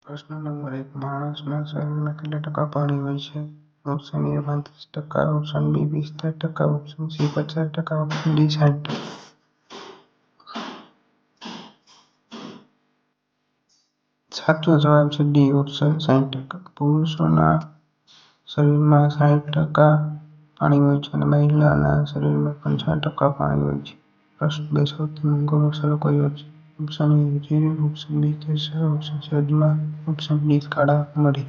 પ્રશ્ન નંબર 1 માણસના શરીરમાં કેટલા ટકા પાણી હોય છે? Option A 35%, option B 45%, option C 50%, option D 60%. સાચો જવાબ છે ડી ઓપ્શન 60%. પુરુષોના શરીરમાં 60% પાણી હોય છે અને મહિલાના શરીરમાં પણ 60% પાણી હોય છે. પ્રશ્ન 2 સૌથી મોંઘો મસાલો કયો છે? ઓપ્શન એ જીરું, ઓપ્શન બી કેસર, ઓપ્શન સી અજમા, ઓપ્શન ડી કાળા મરી.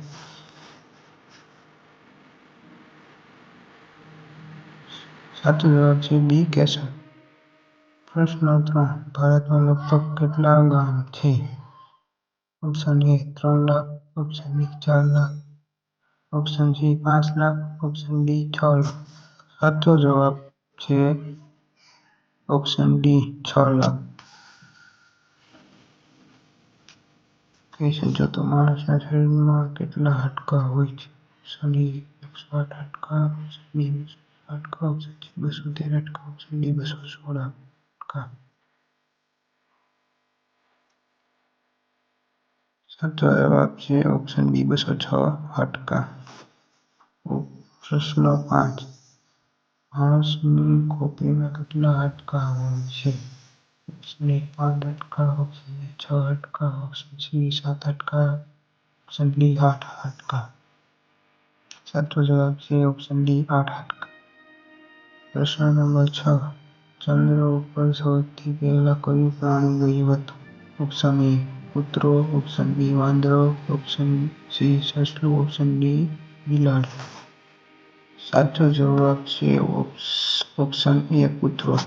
સાચો જવાબ છે બી કેસર. પ્રશ્ન 3 ભારતમાં લગભગ કેટલા ગામ છે? Option A 3 lakh, option B 4 lakh, option C 5 lakh, option D 6 lakh. સાચો જવાબ છે ઓપ્શન ડી 6 લાખ. કહેજો તો માણસના શરીરમાં કેટલા હાડકાં હોય છે? ઓપ્શન એ 108 હાડકાં, ઓપ્શન બી 200 હાડકાં, ઓપ્શન સી 213 હાડકાં, ઓપ્શન ડી 216 હાડકાં. સાચો જવાબ છે ઓપ્શન બી 206 હાડકાં. પ્રશ્ન 5 માણસની ખોપરીમાં કેટલા હાડકાં હોય છે? ઓપ્શન એ 5 હાડકાં, ઓપ્શન બી 6 હાડકાં, ઓપ્શન સી 7 હાડકાં, ઓપ્શન ડી 8 હાડકાં. સાચો જવાબ છે ઓપ્શન ડી 8 હાડકાં. પ્રશ્ન નંબર 6 ચંદ્ર ઉપર સૌથી પહેલા કયું પ્રાણી ગયું હતું? ઓપ્શન એ કૂતરો, ઓપ્શન બી વાંદરો, ઓપ્શન સી સસલું, ઓપ્શન ડી બિલાડી. સાચો જવાબ છે ઓપ્શન એ કૂતરો.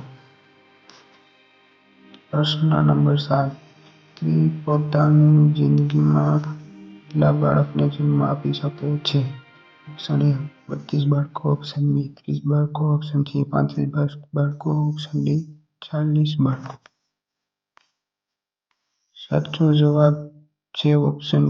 પ્રશ્ન નંબર 7 સ્ત્રી પોતાની જિંદગીમાં કેટલા બાળકને જન્મ આપી શકે છે? ઓપ્શન એ 32 બાળકો, ઓપ્શન બી 30 બાળકો, ઓપ્શન સી 35 બાળકો, ઓપ્શન ડી 40 બાળકો. સાચો જવાબ છે ઓપ્શન